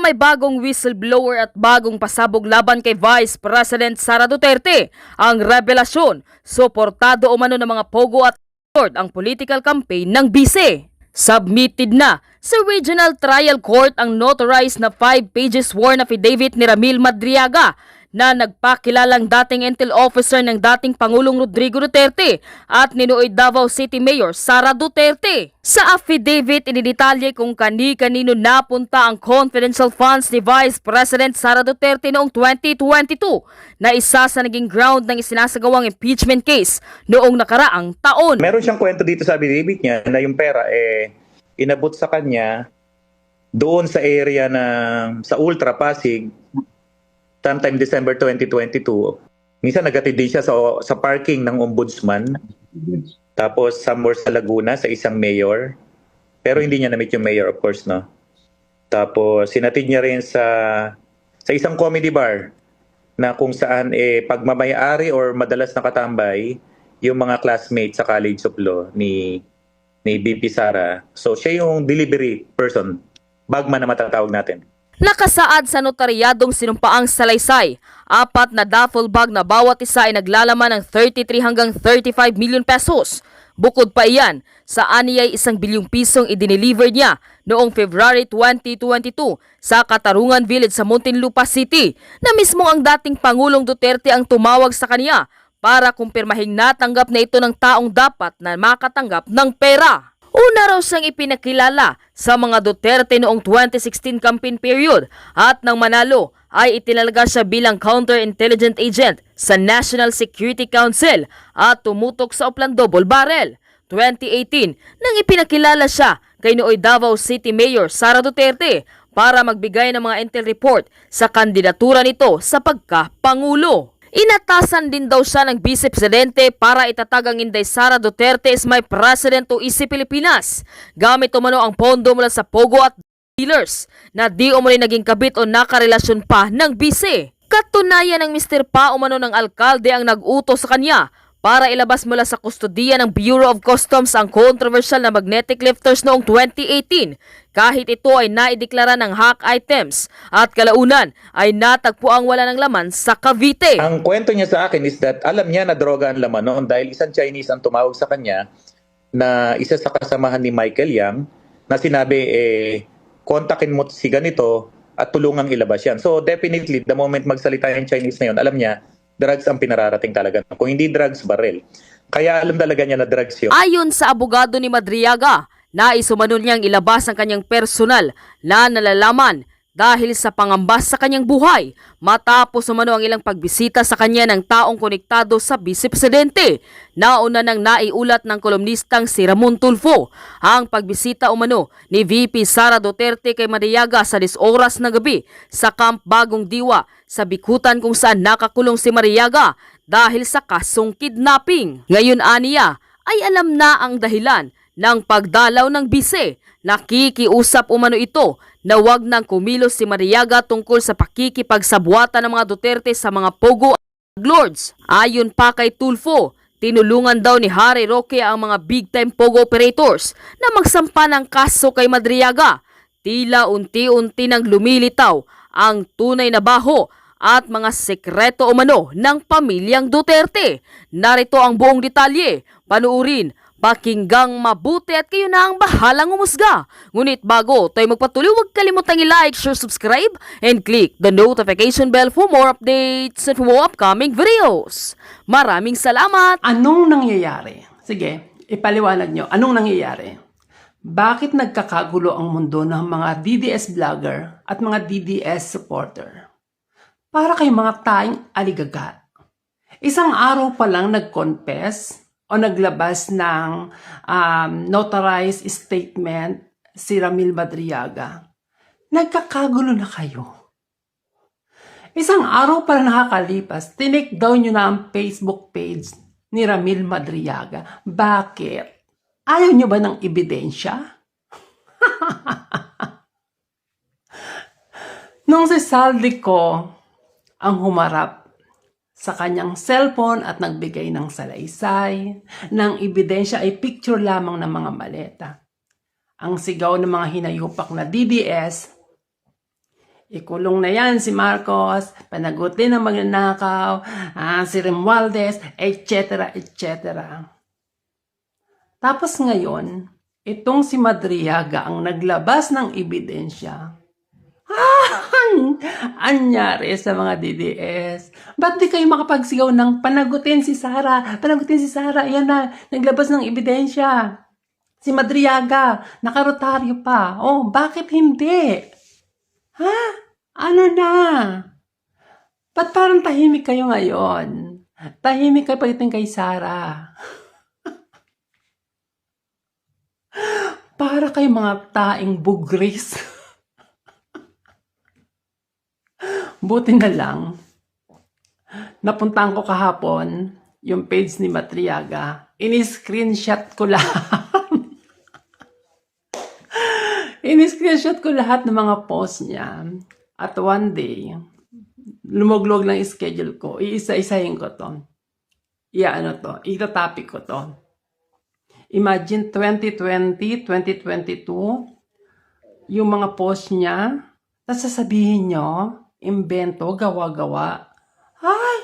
Tila may bagong whistleblower at bagong pasabog laban kay Vice President Sara Duterte. Ang revelasyon, suportado umano ng mga pogo at Lord ang political campaign ng bise. Submitted na sa Regional Trial Court ang notarized na 5 pages sworn affidavit ni Ramil Madriaga na nagpakilalang dating intel officer ng dating Pangulong Rodrigo Duterte at ninuoy Davao City Mayor Sara Duterte. Sa affidavit, inidetalye kung kani-kanino napunta ang confidential funds ni Vice President Sara Duterte noong 2022 na isa sa naging ground ng isinasagawang impeachment case noong nakaraang taon. Meron siyang kwento dito sa affidavit niya na yung pera inabot sa kanya doon sa area sa Ultra Pasig sometime December 2022. Minsan nagatid din siya sa parking ng ombudsman. Tapos somewhere sa Laguna sa isang mayor. Pero hindi niya na-meet yung mayor, of course, no? Tapos sinatid niya rin sa isang comedy bar na kung saan pagmamayari or madalas nakatambay yung mga classmates sa College of Law ni BP Sara. So siya yung delivery person, bagman na matatawag natin. Nakasaad sa notaryadong sinumpaang salaysay, 4 na duffel bag na bawat isa ay naglalaman ng 33 hanggang 35 million pesos. Bukod pa iyan, sa aniyay 1 bilyong pisong idineliver niya noong February 2022 sa Katarungan Village sa Muntinlupa City na mismo ang dating Pangulong Duterte ang tumawag sa kaniya para kumpirmahing natanggap na ito ng taong dapat na makatanggap ng pera. Una raw siyang ipinakilala sa mga Duterte noong 2016 campaign period at nang manalo ay itinalaga siya bilang counterintelligence agent sa National Security Council at tumutok sa Oplan Double Barrel. 2018 nang ipinakilala siya kay nooy Davao City Mayor Sara Duterte para magbigay ng mga intel report sa kandidatura nito sa pagka-Pangulo. Inatasan din daw siya ng Vice Presidente para itatag ang Inday Sara Duterte as my President o Easy Pilipinas gamit umano ang pondo mula sa Pogo at dealers na di umano naging kabit o nakarelasyon pa ng bise. Katunayan ng Mr. Pa umano ng alkalde ang nag-utos sa kanya para ilabas mula sa kustodiya ng Bureau of Customs ang controversial na magnetic lifters noong 2018 kahit ito ay naideklara ng hack items at kalaunan ay natagpo ang wala ng laman sa Cavite. Ang kwento niya sa akin is that alam niya na droga ang laman noon dahil isang Chinese ang tumawag sa kanya na isa sa kasamahan ni Michael Yang na sinabi kontakin mo si ganito at tulungang ilabas yan. So definitely the moment magsalita yung Chinese na yun, alam niya drugs ang pinararating talaga. Kung hindi drugs, baril. Kaya alam talaga niya na drugs yun. Ayon sa abogado ni Madriaga, nais umano niyang ilabas ang kanyang personal na nalalaman dahil sa pangambas sa kanyang buhay matapos umano ang ilang pagbisita sa kanya ng taong konektado sa Vice Presidente. Nauna nang naiulat ng kolumnistang si Ramon Tulfo ang pagbisita umano ni VP Sara Duterte kay Madriaga sa 10 oras na gabi sa Camp Bagong Diwa sa Bikutan kung saan nakakulong si Madriaga dahil sa kasong kidnapping. Ngayon aniya ay alam na ang dahilan ng pagdalaw ng bise. Nakikiusap umano ito na wag nang kumilos si Madriaga tungkol sa pakikipagsabuatan ng mga Duterte sa mga Pogo at Lords. Ayon pa kay Tulfo, tinulungan daw ni Harry Roque ang mga big-time Pogo operators na magsampa ng kaso kay Madriaga. Tila unti-unti nang lumilitaw ang tunay na baho at mga sekreto umano ng pamilyang Duterte. Narito ang buong detalye. Panuurin, pakinggang mabuti at kayo na ang bahalang umusga. Ngunit bago tayo magpatuloy, huwag kalimutang i-like, share, subscribe, and click the notification bell for more updates and for more upcoming videos. Maraming salamat! Anong nangyayari? Sige, ipaliwanag nyo. Anong nangyayari? Bakit nagkakagulo ang mundo ng mga DDS vlogger at mga DDS supporter? Para kay mga tayong aligagat. Isang araw pa lang nag-confess o naglabas ng notarized statement si Ramil Madriaga. Nagkakagulo na kayo. Isang araw pa lang nakakalipas, tinake down nyo na ang Facebook page ni Ramil Madriaga. Bakit? Ayaw nyo ba ng ebidensya? Nung si Saldico ang humarap sa kanyang cellphone at nagbigay ng salaysay, ng ebidensya ay picture lamang ng mga maleta. Ang sigaw ng mga hinayupak na DDS, Ikulong na yan si Marcos, panagutin ng magnanakaw, si Romualdez, etc. etc. Tapos ngayon, itong si Madriaga ang naglabas ng ebidensya. Anyari sa mga DDS. Ba't di kayo makapagsigaw ng panagutin si Sara? Panagutin si Sara. Ayan na, naglabas ng ebidensya. Si Madriaga, nakarotaryo pa. Oh, bakit hindi? Ha? Ano na? Ba't parang tahimik kayo ngayon? Tahimik kayo pagdating kay Sara. Para kayo mga taing bugris. Buti na lang, napuntahan ko kahapon yung page ni Madriaga. Ini-screenshot ko lahat. Ini-screenshot ko lahat ng mga post niya. At one day, lumuglog lang yung schedule ko. Iisa-isahin ko to. Ita-topic ko to. Imagine 2020, 2022, yung mga post niya, tapos sasabihin nyo, imbento, gawa-gawa. Ay,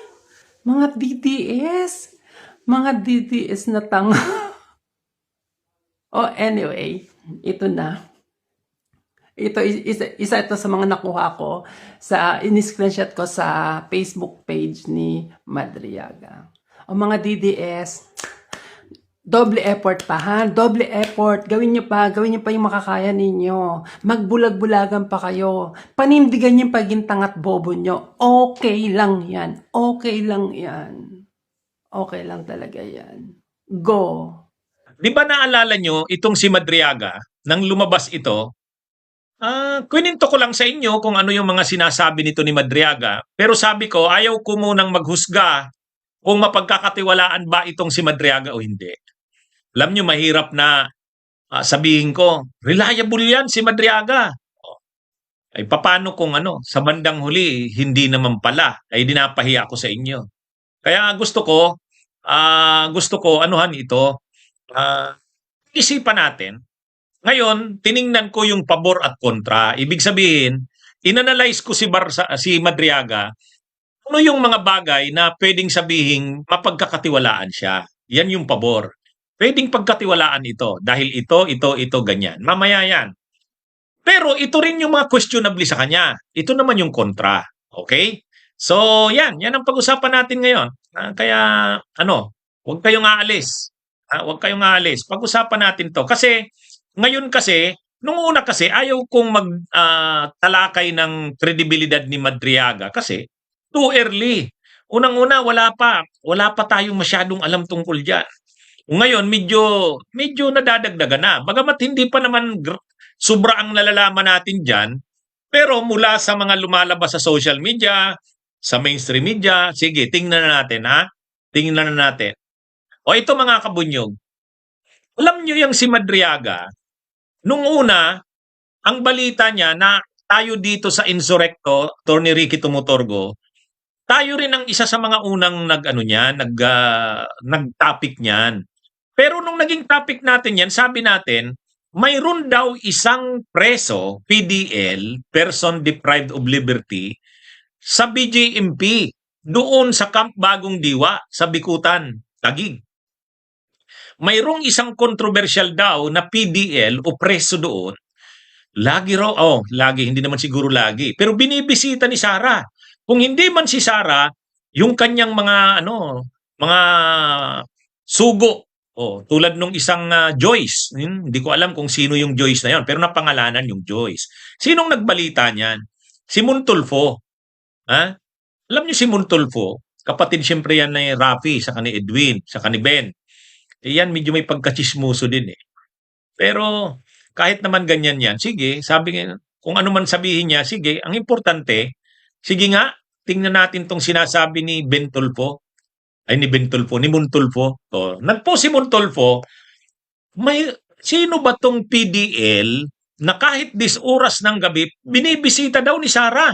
mga DDS. Mga DDS na tanga. Oh, anyway, ito na. Isa ito sa mga nakuha ko sa in-screenshot ko sa Facebook page ni Madriaga. O mga DDS, doble effort pa ha, doble effort. Gawin nyo pa yung makakaya ninyo. Magbulag-bulagan pa kayo. Panindigan yung pagintang at bobo nyo. Okay lang yan. Okay lang yan. Okay lang talaga yan. Go. Di ba naalala nyo itong si Madriaga, nang lumabas ito, kwininto ko lang sa inyo kung ano yung mga sinasabi nito ni Madriaga. Pero sabi ko, ayaw ko munang maghusga kung mapagkakatiwalaan ba itong si Madriaga o hindi. Alam nyo, mahirap na sabihin ko, reliable yan si Madriaga. Ay paano kung sa bandang huli, hindi naman pala, ay dinapahiya ko sa inyo. Kaya gusto ko anuhan ito, isipan natin. Ngayon, tiningnan ko yung pabor at kontra. Ibig sabihin, inanalyze ko si Madriaga, ano yung mga bagay na pwedeng sabihin mapagkakatiwalaan siya. Yan yung pabor. Pwedeng pagkatiwalaan ito dahil ito, ganyan. Mamaya yan. Pero ito rin yung mga questionable sa kanya. Ito naman yung kontra. Okay? So, yan ang pag-usapan natin ngayon. Kaya, huwag kayong aalis. Huwag kayong aalis. Pag-usapan natin to. Kasi, ngayon kasi, nung una kasi, ayaw kong talakay ng kredibilidad ni Madriaga kasi too early. Unang-una, wala pa tayong masyadong alam tungkol dyan. Ngayon, medyo nadadagdagan na. Bagamat hindi pa naman sobra ang nalalaman natin dyan, pero mula sa mga lumalabas sa social media, sa mainstream media, sige, tingnan na natin, ha? Tingnan na natin. O ito mga kabunyog, alam nyo yung si Madriaga, nung una, ang balita niya na tayo dito sa Insurrecto, Attorney Ricky Tumutorgo, tayo rin ang isa sa mga unang nag-topic niyan. Pero nung naging topic natin yan, sabi natin, mayroon daw isang preso, PDL, Person Deprived of Liberty, sa BJMP, doon sa Camp Bagong Diwa, sa Bikutan, Taguig. Mayroong isang controversial daw na PDL o preso doon. Lagi, hindi naman siguro lagi. Pero binibisita ni Sara. Kung hindi man si Sara, yung kanyang mga sugo, tulad nung isang Joyce. Hindi ko alam kung sino yung Joyce na yon, pero napangalanan yung Joyce. Sinong nagbalita niyan? Si Montulfo. Ha? Alam niyo si Montulfo, kapatid siyempre yan ni Rafi, saka ni Edwin, saka ni Ben. Yan medyo may pagkachismoso din eh. Pero kahit naman ganyan yan, sige, sabi nga, kung ano man sabihin niya, sige, ang importante, sige nga, tingnan natin tong sinasabi ni Montulfo. Nagpo si Montulfo, sino ba tong PDL na kahit this oras ng gabi, binibisita daw ni Sara?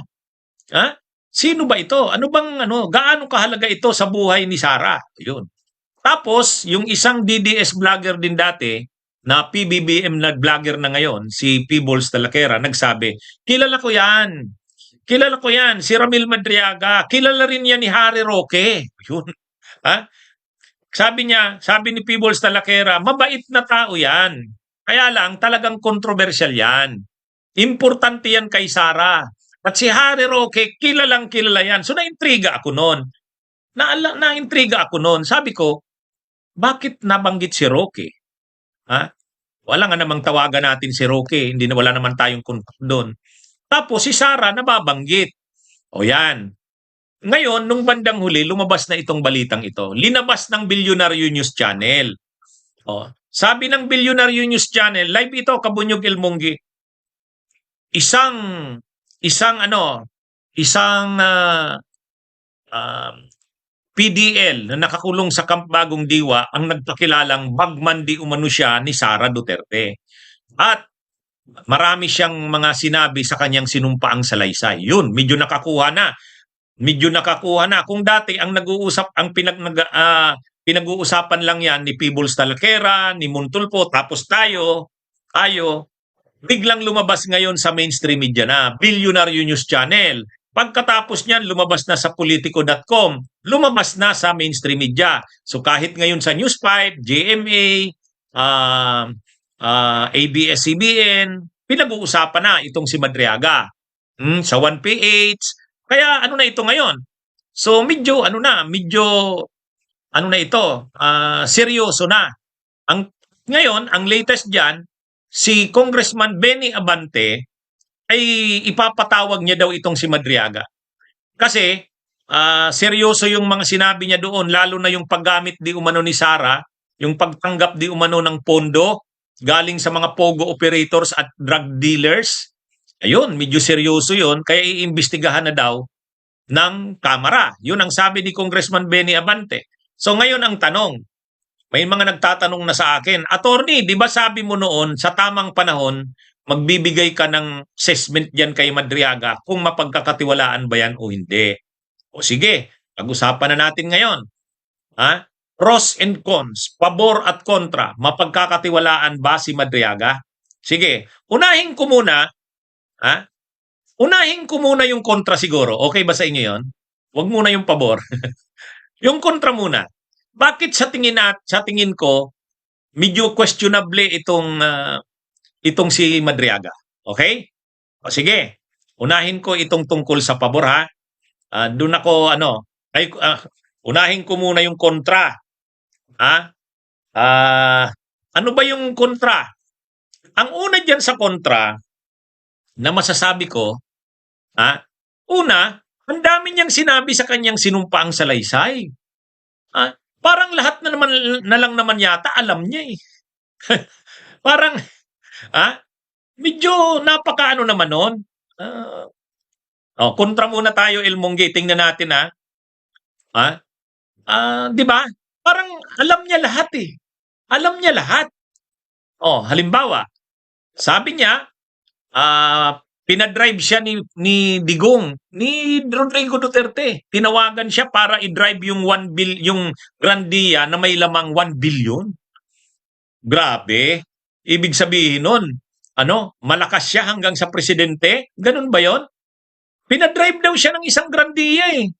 Ha? Sino ba ito? Gaano kahalaga ito sa buhay ni Sara? Yun. Tapos, yung isang DDS vlogger din dati, na PBBM na vlogger na ngayon, si P. Balls Talakera, nagsabi, kilala ko yan. Kilala ko yan, si Ramil Madriaga. Kilala rin yan ni Harry Roque. Yun. Ha? Sabi ni Peebles Talakera, mabait na tao yan. Kaya lang, talagang kontrobersyal yan. Importante yan kay Sara. At si Harry Roque, kilalang kilala yan. So naintriga ako noon. Naintriga ako noon. Sabi ko, bakit nabanggit si Roque? Ha? Wala nga namang tawagan natin si Roque. Hindi na wala naman tayong contact doon. Tapos si Sara nababanggit. O yan. Ngayon, nung bandang huli, lumabas na itong balitang ito. Linabas ng Bilyonaryo News Channel. O, sabi ng Bilyonaryo News Channel, live ito, Kabunyog Ilmonggi. Isang PDL na nakakulong sa Camp Bagong Diwa ang nagpakilalang bagman di umano siya ni Sara Duterte. At marami siyang mga sinabi sa kanyang sinumpaang salaysay. Yun, medyo nakakuha na. Kung dati ang pinag-uusapan lang yan ni Peebles Talakera, ni Montulfo, tapos tayo, biglang lumabas ngayon sa mainstream media na, Bilyonaryo News Channel. Pagkatapos niyan, lumabas na sa politico.com, lumabas na sa mainstream media. So kahit ngayon sa News 5, GMA, ABS-CBN, pinag-uusapan na itong si Madriaga. Sa 1PH, kaya ano na ito ngayon? So medyo seryoso na. Ngayon, ang latest diyan, si Congressman Benny Abante ay ipapatawag niya daw itong si Madriaga. Kasi seryoso yung mga sinabi niya doon, lalo na yung paggamit di umano ni Sara, yung pagtanggap di umano ng pondo galing sa mga pogo operators at drug dealers. Ayun, medyo seryoso yun, kaya iimbestigahan na daw ng Kamara. Yun ang sabi ni Congressman Benny Abante. So ngayon ang tanong, may mga nagtatanong na sa akin, Attorney, di ba sabi mo noon, sa tamang panahon, magbibigay ka ng assessment dyan kay Madriaga kung mapagkakatiwalaan ba yan o hindi? O sige, pag-usapan na natin ngayon. Ha? Pros and cons, pabor at kontra, mapagkakatiwalaan ba si Madriaga? Sige, unahin ko muna yung kontra siguro. Okay ba sa inyo yon? Huwag muna yung pabor. Yung kontra muna. Bakit sa tingin ko, medyo questionable itong si Madriaga? Okay? O sige, unahin ko itong tungkol sa pabor ha. Doon ako unahin ko muna yung kontra. Ano ba yung kontra? Ang una diyan sa kontra, na masasabi ko, una, ang dami niyang sinabi sa kanyang sinumpaang salaysay. Parang lahat na lang naman yata alam niya eh. Parang, medyo napakaano naman nun. Kontra muna tayo, Ilmonggi. Tingnan natin di ba? Parang alam niya lahat eh. Alam niya lahat. Halimbawa, sabi niya, pinadrive siya ni Digong, ni Rodrigo Duterte. Tinawagan siya para i-drive yung yung Grandia na may lamang 1 billion. Grabe. Ibig sabihin nun, malakas siya hanggang sa presidente? Ganun ba yon? Pinadrive daw siya ng isang Grandia eh.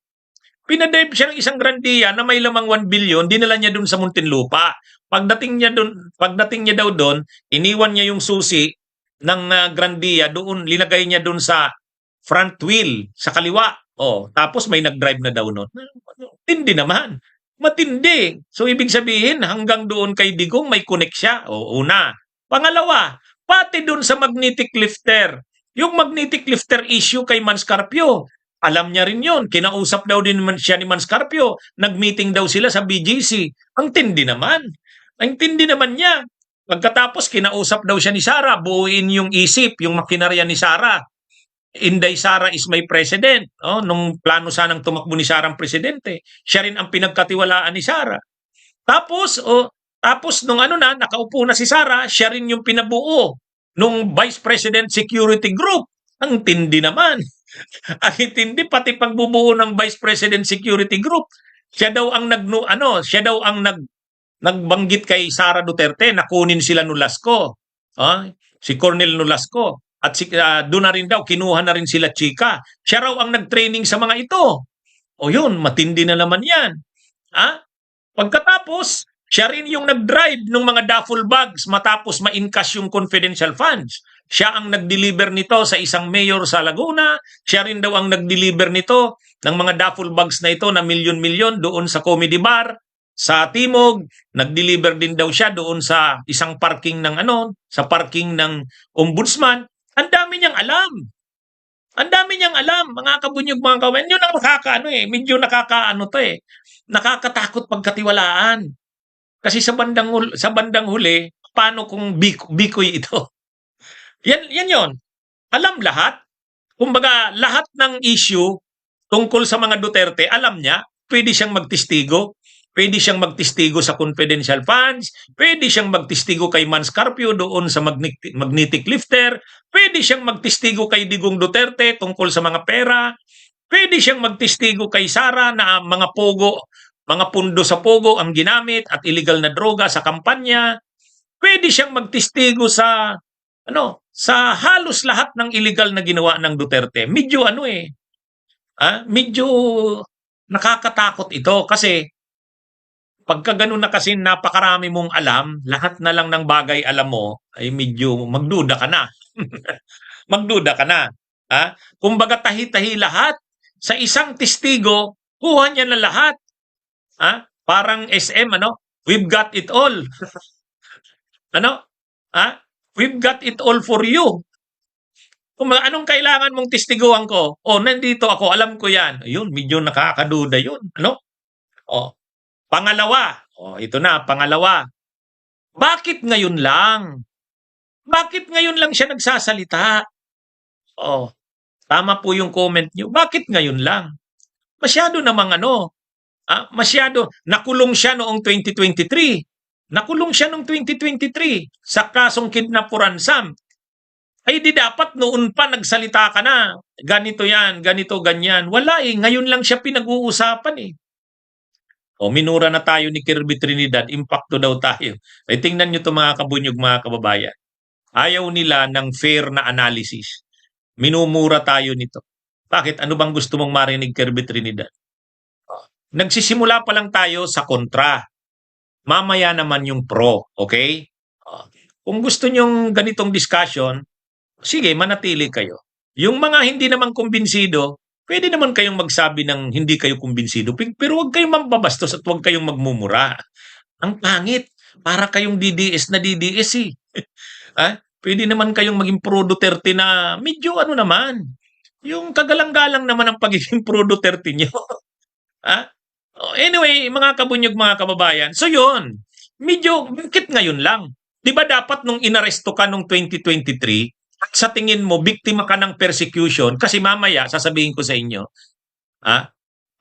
Pinadrive siya ng isang Grandia na may lamang 1 billion, dinala niya dun sa Muntinlupa. Pagdating niya daw doon, iniwan niya yung susi ng Grandia doon, linagay niya doon sa front wheel, sa kaliwa. Tapos may nag-drive na daw noon. Matindi naman. Matindi. So ibig sabihin, hanggang doon kay Digong may connect siya. Una. Pangalawa, pati doon sa magnetic lifter. Yung magnetic lifter issue kay Manscarpio, alam niya rin yun. Kinausap daw din siya ni Manscarpio. Nag-meeting daw sila sa BGC. Ang tindi naman. Ang tindi naman niya. Pagkatapos, kinausap daw siya ni Sara. Buuin yung isip, yung makinarya ni Sara. Inday Sara is my president. Nung plano sanang tumakbo ni Sara ang presidente. Siya rin ang pinagkatiwalaan ni Sara. Tapos nung nakaupo na si Sara, siya rin yung pinabuo nung Vice President Security Group. Ang tindi naman. Ang tindi pati pagbubuo ng Vice President Security Group. Siya daw ang nagbanggit kay Sara Duterte na kunin sila Nolasco. Si Cornel Nolasco. At doon na rin daw, kinuha na rin sila chika. Siya raw ang nag-training sa mga ito. O yun, matindi na naman yan. Ha? Pagkatapos, siya rin yung nag-drive ng mga duffel bags matapos ma-encash yung confidential funds. Siya ang nag-deliver nito sa isang mayor sa Laguna. Siya rin daw ang nag-deliver nito ng mga duffel bags na ito na milyon-milyon doon sa comedy bar sa Timog. Nag-deliver din daw siya doon sa isang parking ng sa parking ng ombudsman. Ang dami niyang alam. Ang dami niyang alam, mga kabunyog, mga kawan. Yun ang medyo nakakaano to eh. Nakakatakot pagkatiwalaan. Kasi sa bandang huli, paano kung bikoy ito? Yan yon. Alam lahat. Kumbaga, lahat ng issue tungkol sa mga Duterte, alam niya, pwede siyang magtistigo. Pwede siyang magtistigo sa confidential funds. Pwede siyang magtistigo kay Mans Carpio doon sa magnetic lifter. Pwede siyang magtistigo kay Digong Duterte tungkol sa mga pera. Pwede siyang magtistigo kay Sara na mga pogo, mga pundo sa pogo ang ginamit at illegal na droga sa kampanya. Pwede siyang magtistigo sa sa halos lahat ng illegal na ginawa ng Duterte. Medyo medyo nakakatakot ito kasi pagka ganun na kasi napakarami mong alam, lahat na lang ng bagay alam mo, ay medyo magduda ka na. Magduda ka na. Kumbaga tahi-tahi lahat. Sa isang testigo, kuha niya na lahat. Parang SM, we've got it all. We've got it all for you. Kumbaga, anong kailangan mong testiguan ko? Nandito ako, alam ko yan. Ayun, medyo nakakaduda yun. Pangalawa, ito na, pangalawa. Bakit ngayon lang? Bakit ngayon lang siya nagsasalita? Tama po yung comment nyo. Bakit ngayon lang? Masyado namang masyado. Nakulong siya noong 2023. Nakulong siya noong 2023 sa kasong kidnap for ransom. Ay di dapat noon pa nagsalita ka na. Ganito yan, ganito, ganyan. Wala ngayon lang siya pinag-uusapan minura na tayo ni Kirby Trinidad, impacto daw tayo. Ay tingnan nyo ito mga kabunyog, mga kababayan. Ayaw nila ng fair na analysis. Minumura tayo nito. Bakit? Ano bang gusto mong marinig, Kirby Trinidad? Nagsisimula pa lang tayo sa kontra. Mamaya naman yung pro, okay? Kung gusto nyong ganitong discussion, sige, manatili kayo. Yung mga hindi naman kumbinsido, pwede naman kayong magsabi ng hindi kayo kumbinsido, pero huwag kayong mambabastos at huwag kayong magmumura. Ang pangit, para kayong DDS na DDS Pwede naman kayong maging pro Duterte na medyo naman. Yung kagalang-galang naman ang pagiging pro Duterte nyo. Anyway, mga kabunyog, mga kababayan. So yun, medyo, bakit ngayon lang? Di ba dapat nung inaresto ka nung 2023, at sa tingin mo, biktima ka ng persecution, kasi mamaya, sasabihin ko sa inyo,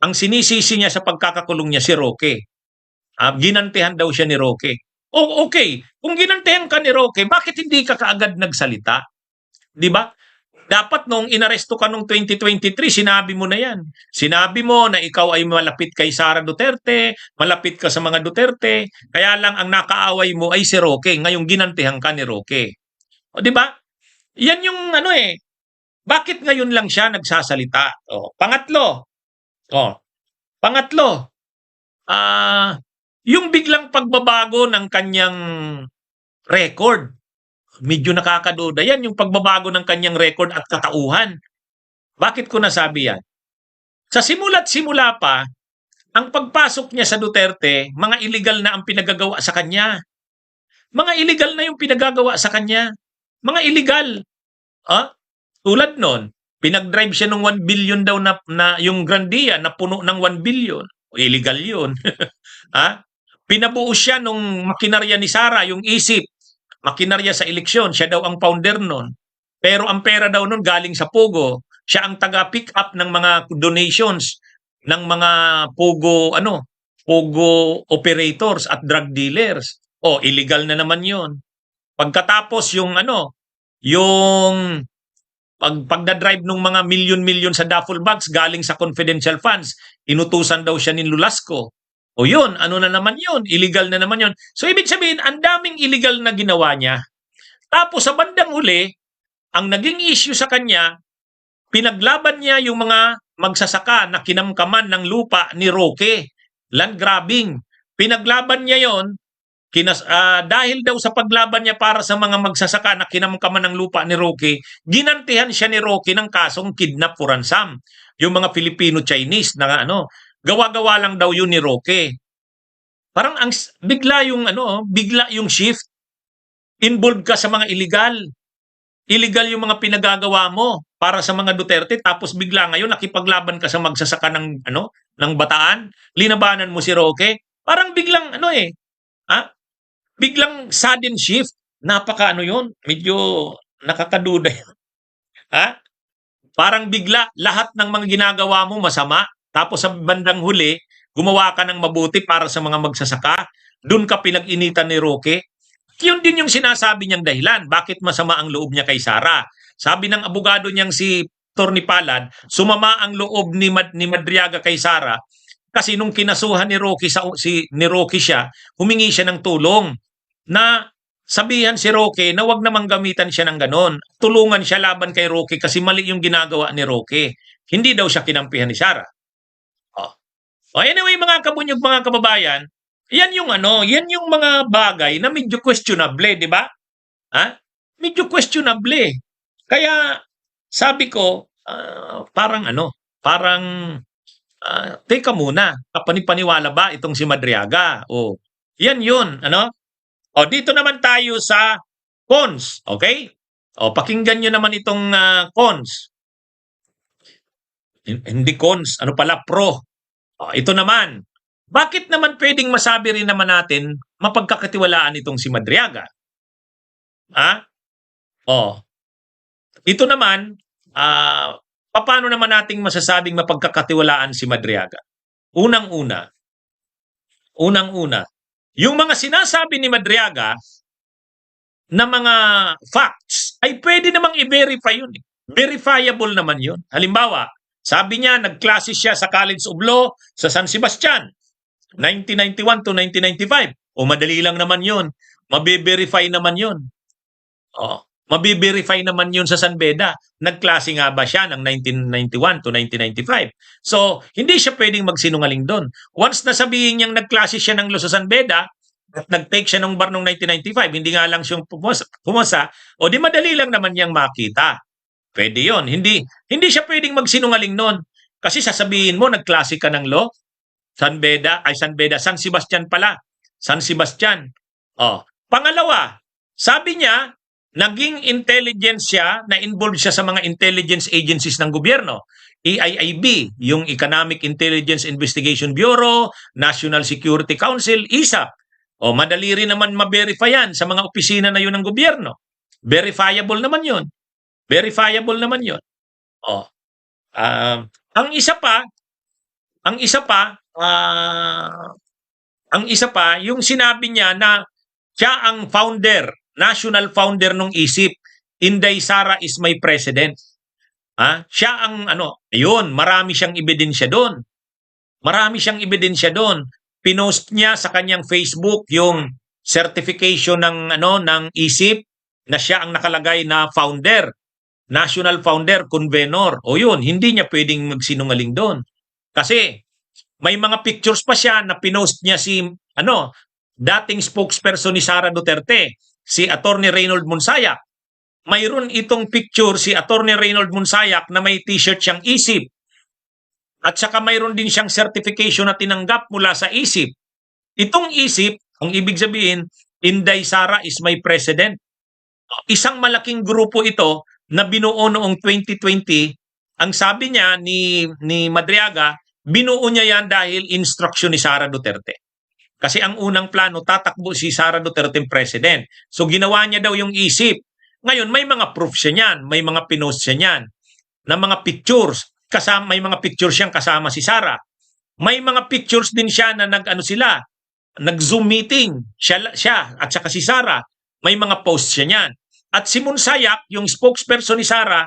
ang sinisisi niya sa pagkakakulong niya si Roque. Ginantihan daw siya ni Roque. Okay, kung ginantihan ka ni Roque, bakit hindi ka kaagad nagsalita? Di ba? Dapat nung inaresto ka nung 2023, sinabi mo na yan. Sinabi mo na ikaw ay malapit kay Sara Duterte, malapit ka sa mga Duterte, kaya lang ang nakaaway mo ay si Roque. Ngayong ginantihan ka ni Roque. Di ba? Yan yung bakit ngayon lang siya nagsasalita? Pangatlo, yung biglang pagbabago ng kanyang record. Medyo nakakaduda yan, yung pagbabago ng kanyang record at katauhan. Bakit ko nasabi yan? Sa simula't simula pa, ang pagpasok niya sa Duterte, mga illegal na ang pinagagawa sa kanya. Mga illegal na yung pinagagawa sa kanya. Mga illegal. Tulad nun, pinag-drive siya ng 1 billion daw na yung Grandia na puno ng 1 billion. Illegal yun. Pinabuo siya nung makinarya ni Sara, yung isip. Makinarya sa eleksyon, siya daw ang founder nun. Pero ang pera daw nun galing sa Pogo. Siya ang taga-pick up ng mga donations ng mga Pogo operators at drug dealers. Illegal na naman yun. Pagkatapos yung yung pagdadrive ng mga milyon-milyon sa duffel bags galing sa confidential funds, inutusan daw siya ni Lulasco. Yun, na naman yun? Illegal na naman yun. So, ibig sabihin, ang daming illegal na ginawa niya. Tapos, sa bandang huli, Ang naging issue sa kanya, pinaglaban niya yung mga magsasaka na kinamkaman ng lupa ni Roque, land grabbing. Pinaglaban niya yon dahil daw sa paglaban niya para sa mga magsasaka na kinamkaman ng lupa ni Roque, ginantihan siya ni Roque ng kasong kidnap for ransom. Yung mga Filipino-Chinese na gawa-gawa lang daw yun ni Roque. Parang bigla yung shift. Involved ka sa mga illegal. Illegal yung mga pinagagawa mo para sa mga Duterte, tapos bigla ngayon nakipaglaban ka sa magsasaka ng Bataan, linabanan mo si Roque. Parang biglang biglang sudden shift. Yun, medyo nakakaduda yun. Parang bigla lahat ng mga ginagawa mo masama, tapos sa bandang huli gumawa ka ng mabuti para sa mga magsasaka. Doon ka pinag-initan ni Roque. Yun din yung sinasabi niyang dahilan bakit masama ang loob niya kay Sara. Sabi ng abogado niyang si Torny Palad, sumama ang loob ni Madriaga kay Sara kasi nung kinasuhan ni Roque siya, humingi siya ng tulong na sabihan si Roque na wag namang gamitan siya ng ganon. Tulungan siya laban kay Roque kasi mali yung ginagawa ni Roque. Hindi daw siya kinampihan ni Sara. Anyway, mga kabunyog, mga kababayan, yan yung mga bagay na medyo questionable, di ba? Medyo questionable. Kaya sabi ko, parang teka muna, kapanipaniwala ba itong si Madriaga? Yan yun, dito naman tayo sa cons, okay? Pakinggan nyo naman itong cons. Hindi cons, pro. Ito naman. Bakit naman pwedeng masabi rin naman natin mapagkakatiwalaan itong si Madriaga? Ito naman, paano naman nating masasabing mapagkakatiwalaan si Madriaga? Unang-una, yung mga sinasabi ni Madriaga na mga facts ay pwede namang i-verify yun. Verifiable naman yun. Halimbawa, sabi niya, nagklase siya sa College of Law sa San Sebastian, 1991 to 1995. Madali lang naman yun. Mabe-verify naman yun. Mabe-verify naman yun sa San Beda. Nagklase nga ba siya ng 1991 to 1995? So, hindi siya pwedeng magsinungaling doon. Once na sabihin niyang nagklase siya ng law sa San Beda, at nag-take siya ng bar noong 1995, hindi nga lang siyang pumasa, di madali lang naman niyang makita. Pwede yon. Hindi siya pwedeng magsinungaling noon. Kasi sasabihin mo, nagklase ka ng law, San Sebastian pala. San Sebastian. Pangalawa, sabi niya, naging intelligence siya, na-involved siya sa mga intelligence agencies ng gobyerno. EIIB, yung Economic Intelligence Investigation Bureau, National Security Council, ISAP. Madali rin naman ma-verify yan sa mga opisina na yun ng gobyerno. Verifiable naman yun. Ang isa pa, yung sinabi niya na siya ang founder, national founder ng ISIP, Inday Sara is my president. Siya ang marami siyang ebidensya doon. Pinost niya sa kanyang Facebook yung certification ng ISIP na siya ang nakalagay na founder. National founder, convenor. Hindi niya pwedeng magsinungaling doon. Kasi may mga pictures pa siya na pinost niya si dating spokesperson ni Sara Duterte, si Attorney Reynold Monsayak. Mayroon itong picture si Attorney Reynold Monsayak na may t-shirt siyang ISIP. At saka mayroon din siyang certification na tinanggap mula sa ISIP. Itong ISIP, ang ibig sabihin, Inday Sara is my president. Isang malaking grupo ito na binuo noong 2020, ang sabi niya ni Madriaga, binuo niya yan dahil instruction ni Sara Duterte. Kasi ang unang plano, tatakbo si Sara Duterte president. So ginawa niya daw yung isip. Ngayon, may mga proof siya niyan, may mga pinost siya niyan, na mga pictures, may mga pictures siyang kasama si Sara. May mga pictures din siya na nag-Zoom meeting, siya at saka si Sara. May mga posts siya niyan. At si Monsayak, yung spokesperson ni Sara,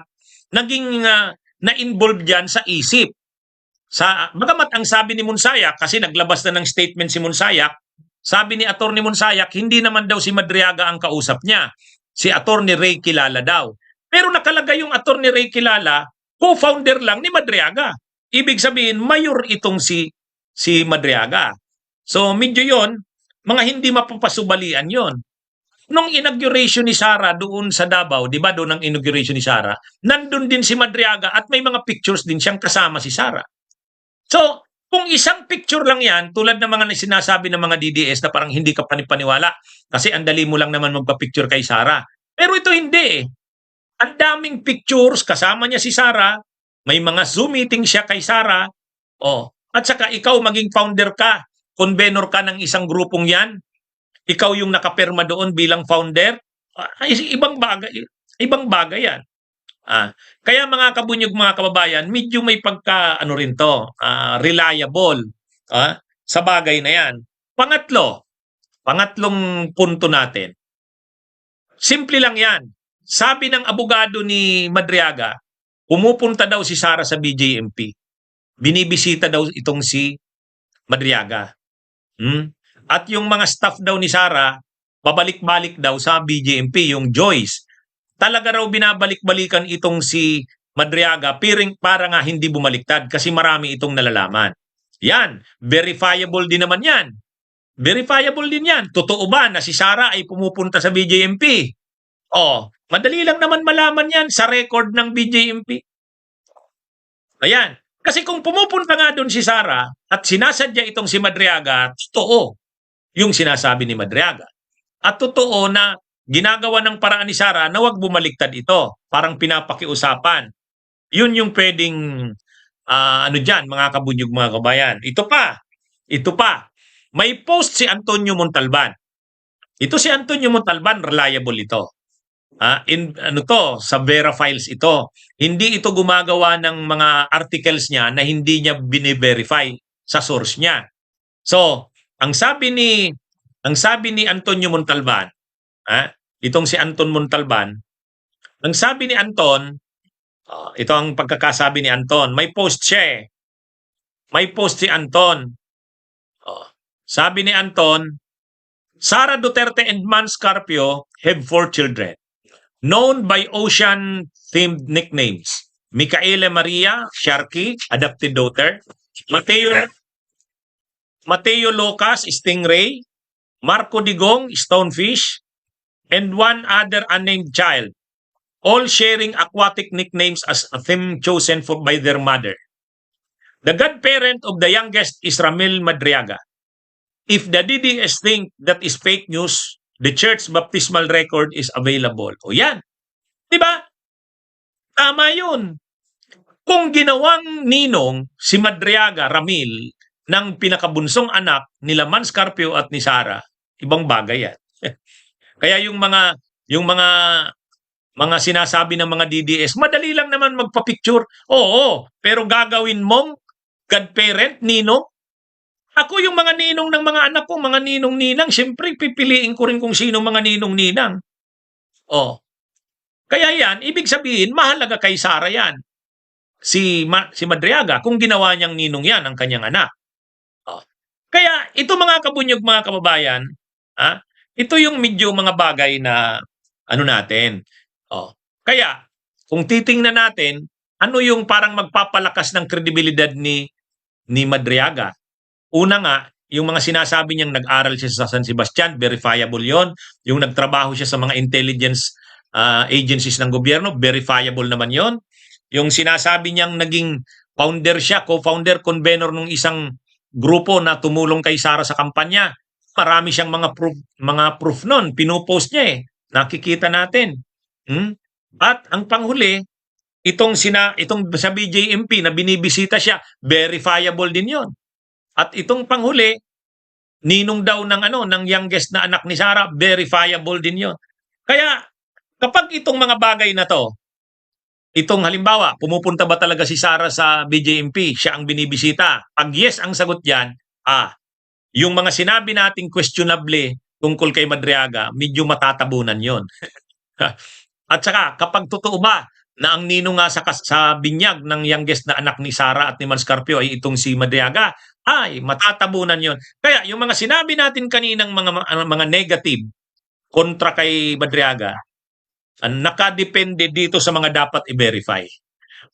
naging na-involved diyan sa isip. Bagamat ang sabi ni Monsayak, kasi naglabas na ng statement si Monsayak, sabi ni Attorney Monsayak, hindi naman daw si Madriaga ang kausap niya. Si Attorney Ray Kilala daw. Pero nakalagay yung Attorney Ray Kilala, co-founder lang ni Madriaga. Ibig sabihin, mayor itong si Madriaga. So medyo yon, mga hindi mapapasubalian yon. Nung inauguration ni Sara doon sa Davao, di ba doon ang inauguration ni Sara, nandun din si Madriaga at may mga pictures din siyang kasama si Sara. So, kung isang picture lang yan, tulad ng mga sinasabi ng mga DDS na parang hindi ka panipaniwala kasi ang dali mo lang naman magpa-picture kay Sara. Pero ito hindi eh. Ang daming pictures, kasama niya si Sara, may mga Zoom meeting siya kay Sara, at saka ikaw maging founder ka, convenor ka ng isang grupong yan, ikaw yung nakapirma doon bilang founder, ibang bagay yan. Kaya mga kabunyog, mga kababayan, medyo may pagka rin to, reliable sa bagay na yan. Pangatlong punto natin. Simple lang yan. Sabi ng abogado ni Madriaga, pumupunta daw si Sara sa BJMP. Binibisita daw itong si Madriaga. At yung mga staff daw ni Sara, babalik-balik daw sa BJMP, yung Joyce. Talaga raw binabalik-balikan itong si Madriaga, para nga hindi bumaliktad kasi marami itong nalalaman. Yan, verifiable din naman yan. Verifiable din yan. Totoo ba na si Sara ay pumupunta sa BJMP? Madali lang naman malaman yan sa record ng BJMP. Ayan. Kasi kung pumupunta nga doon si Sara at sinasadya itong si Madriaga, totoo yung sinasabi ni Madriaga. At totoo na ginagawa ng paraan ni Sara na wag bumaliktad ito. Parang pinapakiusapan. Yun yung pwedeng, dyan, mga kabunyog, mga kabayan. Ito pa. May post si Antonio Montalban. Ito si Antonio Montalban, reliable ito. Sa Vera Files ito. Hindi ito gumagawa ng mga articles niya na hindi niya bine-verify sa source niya. So, ang sabi ni Antonio Montalban, itong si Anton Montalban, ang sabi ni Anton, ito ang pagkakasabi ni Anton, may post siya eh. May post si Anton. Sabi ni Anton, Sara Duterte and Mans Carpio have 4 children, known by ocean-themed nicknames. Micaela Maria, Sharky, adopted daughter. Mateo Locas, Stingray. Marco Digong, Stonefish. And one other unnamed child. All sharing aquatic nicknames as a theme chosen by their mother. The godparent of the youngest is Ramil Madriaga. If the DDS think that is fake news, the church baptismal record is available. O yan. Diba? Tama yun. Kung ginawang ninong si Madriaga, Ramil, ng pinakabunsong anak nila Mans Carpio at ni Sara, ibang bagay yan. Kaya yung mga sinasabi ng mga DDS, madali lang naman magpa-picture. Oo, pero gagawin mong godparent, ninong. Ako yung mga ninong ng mga anak ko, mga ninong-ninang, siyempre pipiliin ko rin kung sino mga ninong-ninang. Kaya yan, ibig sabihin, mahalaga kay Sara yan. Si Madriaga, kung ginawa niyang ninong yan, ang kanyang anak. Kaya ito mga kabunyog, mga kababayan, ito yung medyo mga bagay na natin. Kaya, kung titingnan natin, ano yung parang magpapalakas ng kredibilidad ni Madriaga? Una nga, yung mga sinasabi niyang nag-aral siya sa San Sebastian, verifiable yon. Yung nagtrabaho siya sa mga intelligence agencies ng gobyerno, verifiable naman yon. Yung sinasabi niyang naging founder siya, co-founder, convenor ng isang grupo na tumulong kay Sara sa kampanya, marami siyang mga proof nun, pinupost niya eh. Nakikita natin. At ang panghuli, itong sa BJMP na binibisita siya, verifiable din yon. At itong panghuli, ninong daw ng youngest na anak ni Sara, verifiable din yon. Kaya kapag itong mga bagay na to, itong halimbawa, pumupunta ba talaga si Sara sa BJMP, siya ang binibisita? Pag yes ang sagot diyan, yung mga sinabi nating questionable tungkol kay Madriaga, medyo matatabunan yon. At saka, kapag totoo ba na ang ninong nga sa binyag ng youngest na anak ni Sara at ni Mans Carpio ay itong si Madriaga, ay matatabunan yon. Kaya yung mga sinabi natin kaninang mga negative kontra kay Madriaga, nakadepende dito sa mga dapat i-verify.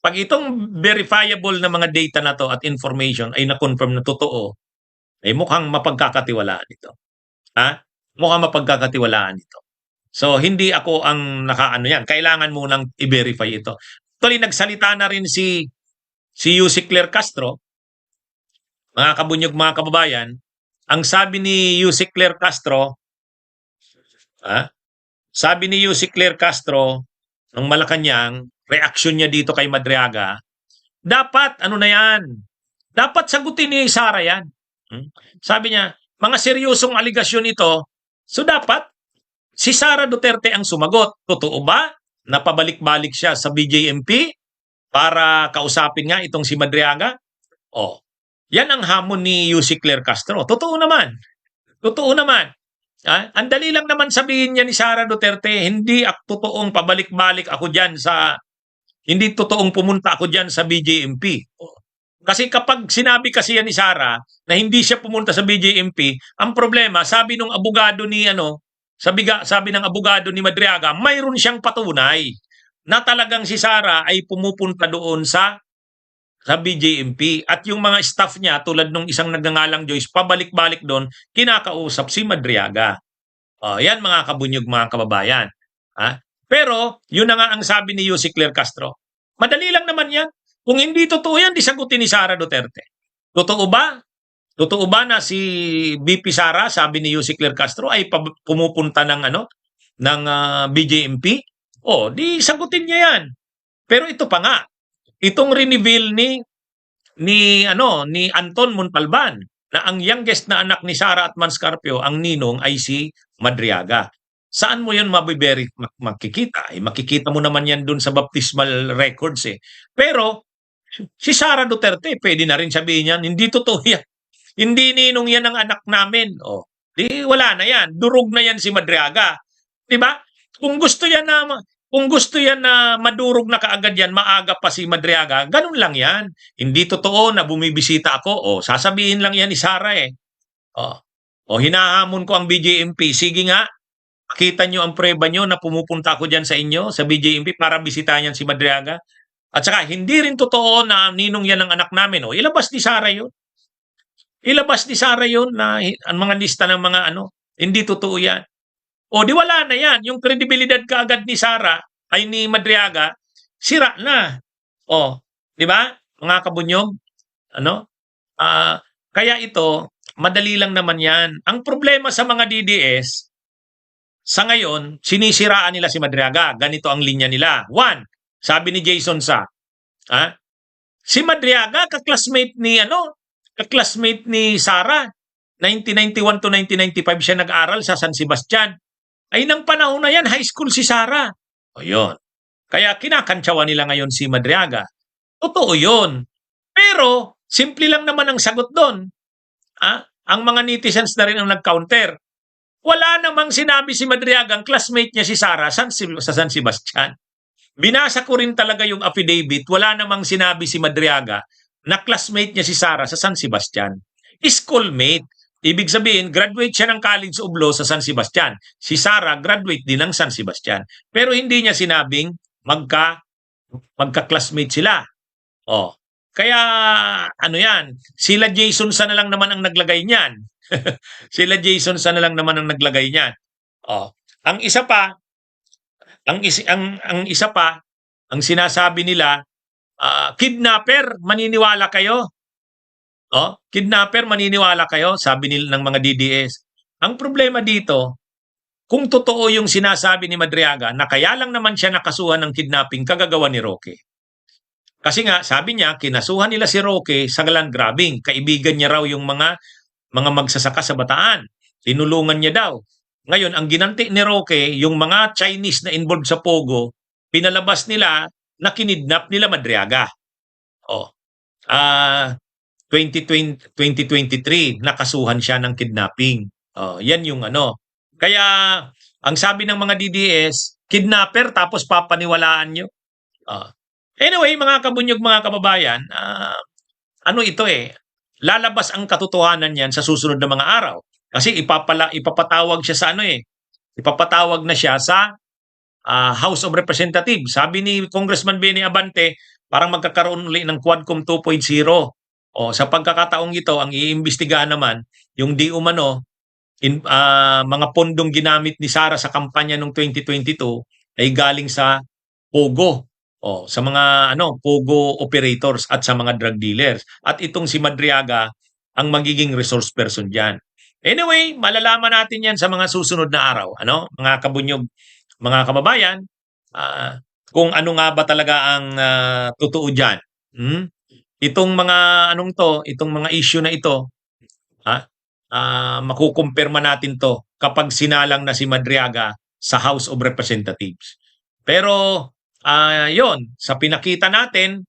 Pag itong verifiable na mga data na to at information ay na-confirm na totoo, ay mukhang mapagkakatiwalaan ito. Ha? Mukhang mapagkakatiwalaan ito. So, hindi ako ang nakaano yan. Kailangan munang i-verify ito. Actually, nagsalita na rin si Yussi Claire Castro, mga kabunyog, mga kababayan. Ang sabi ni Yussi Claire Castro, sabi ni Yussi Claire Castro, ng Malacanang, reaksyon niya dito kay Madriaga, dapat, ano na yan, dapat sagutin ni Sara yan. Sabi niya, mga seryosong aligasyon ito, so dapat, si Sara Duterte ang sumagot. Totoo ba? Napabalik-balik siya sa BJMP para kausapin nga itong si Madriaga? Oh, yan ang hamon ni Yussi Claire Castro. Totoo naman. Totoo naman. Ang dali lang naman sabihin niya ni Sara Duterte, hindi totoong pabalik-balik ako dyan sa, hindi totoong pumunta ako dyan sa BJMP. Kasi kapag sinabi kasi yan ni Sara na hindi siya pumunta sa BJMP, ang problema, sabi ng abogado ni sabi ng abogado ni Madriaga, mayroon siyang patunay na talagang si Sara ay pumupunta doon sa BJMP at yung mga staff niya tulad nung isang nagngangalang Joyce pabalik-balik doon kinakausap si Madriaga. Yan mga kabunyog, mga kababayan. Pero yun na nga ang sabi ni Yussi Claire Castro. Madali lang naman yan. Kung hindi totoo yan, di sagutin ni Sara Duterte. Totoo ba? Totoo ba na si VP Sara, sabi ni Yussi Claire Castro, ay pumupunta ng BJMP? Di sagutin niya yan. Pero ito pa nga, itong reveal ni Anton Montalban na ang youngest na anak ni Sara at Manscarpio, ang ninong ay si Madriaga. Saan mo yun makikita? Makikita mo naman yan dun sa baptismal records eh. Pero si Sara Duterte, pwede na rin sabihin yan, hindi totoo yan. Hindi ninong yan ang anak namin. Di wala na yan. Durog na yan si Madriaga. Di ba? Kung gusto yan na madurog na kaagad yan, maaga pa si Madriaga, ganun lang yan. Hindi totoo na bumibisita ako. Sasabihin lang yan ni Sara eh. Hinahamon ko ang BJMP. Sige nga, makita nyo ang preba nyo na pumupunta ako dyan sa inyo, sa BJMP, para bisitahin yan si Madriaga. At saka, hindi rin totoo na ninong yan ang anak namin. Ilabas ni Sara yun. Ilabas ni Sara yun na ang mga lista ng mga hindi totoo yan. Di wala na yan. Yung kredibilidad kaagad ni Sara ay ni Madriaga, sira na. Di ba? Mga kabunyog, kaya ito, madali lang naman yan. Ang problema sa mga DDS, sa ngayon, sinisiraan nila si Madriaga. Ganito ang linya nila. One, sabi ni Jason Sa, si Madriaga, kaklasmate ni Sara, 1991 to 1995 siya nag-aral sa San Sebastian. Ay nang panahon na yan, high school si Sara. Yun. Kaya kinakantsawan nila ngayon si Madriaga. Totoo yun. Pero, simple lang naman ang sagot doon. Ang mga netizens na rin ang nag-counter. Wala namang sinabi si Madriaga, ang classmate niya si Sara sa San Sebastian. Binasa ko rin talaga yung affidavit, wala namang sinabi si Madriaga na classmate niya si Sara sa San Sebastian. Schoolmate. Ibig sabihin, graduate siya ng College of Law sa San Sebastian. Si Sara, graduate din ng San Sebastian. Pero hindi niya sinabing magka-classmate sila. Kaya, yan, sila Jason Sa na lang naman ang naglagay niyan. Sila Jason Sa na lang naman ang naglagay niyan. Ang isa pa, ang sinasabi nila, kidnapper, maniniwala kayo? Kidnapper, maniniwala kayo? Sabi nila ng mga DDS. Ang problema dito, kung totoo yung sinasabi ni Madriaga na kaya lang naman siya nakasuhan ng kidnapping kagagawa ni Roque. Kasi nga, sabi niya, kinasuhan nila si Roque sa land grabbing. Kaibigan niya raw yung mga magsasaka sa Bataan. Tinulungan niya daw. Ngayon, ang ginanti ni Roque, yung mga Chinese na involved sa Pogo, pinalabas nila na kinidnap nila Madriaga. 2023, nakasuhan siya ng kidnapping. Yan yung Kaya, ang sabi ng mga DDS, kidnapper tapos papaniwalaan nyo. Anyway, mga kabunyog, mga kababayan, ito lalabas ang katotohanan yan sa susunod na mga araw. Kasi ipapatawag siya sa ipapatawag na siya sa House of Representatives. Sabi ni Congressman Benny Abante, parang magkakaroon uli ng Quadcom 2.0. O, sa pagkakataong ito, ang iimbestigahan naman, yung di umano, mga pondong ginamit ni Sara sa kampanya noong 2022 ay galing sa Pogo. O, sa mga Pogo operators at sa mga drug dealers. At itong si Madriaga ang magiging resource person diyan. Anyway, malalaman natin 'yan sa mga susunod na araw, mga kabunyog, mga kababayan, kung ano nga ba talaga ang totoo diyan. Itong mga itong mga issue na ito, makukumpirma natin to kapag sinalang na si Madriaga sa House of Representatives. Pero yon, sa pinakita natin,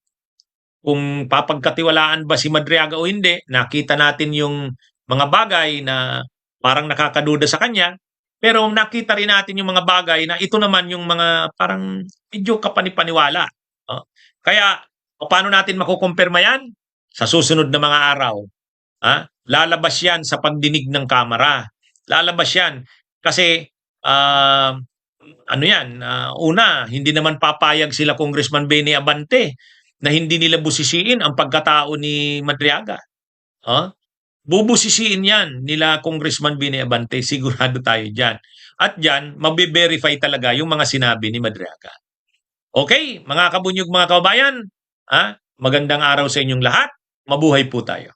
kung papagkatiwalaan ba si Madriaga o hindi, nakita natin yung mga bagay na parang nakakaduda sa kanya, pero nakita rin natin yung mga bagay na ito naman yung mga parang medyo kapanipaniwala. Kaya, paano natin makukumpirma yan? Sa susunod na mga araw. Lalabas yan sa pagdinig ng Kamara. Lalabas yan. Kasi, una, hindi naman papayag sila Congressman Benny Abante na hindi nila busisiin ang pagkatao ni Madriaga. Bubusisiin yan nila Congressman Benny Abante, sigurado tayo dyan. At dyan, mabe-verify talaga yung mga sinabi ni Madriaga. Okay, mga kabunyog, mga kababayan, magandang araw sa inyong lahat. Mabuhay po tayo.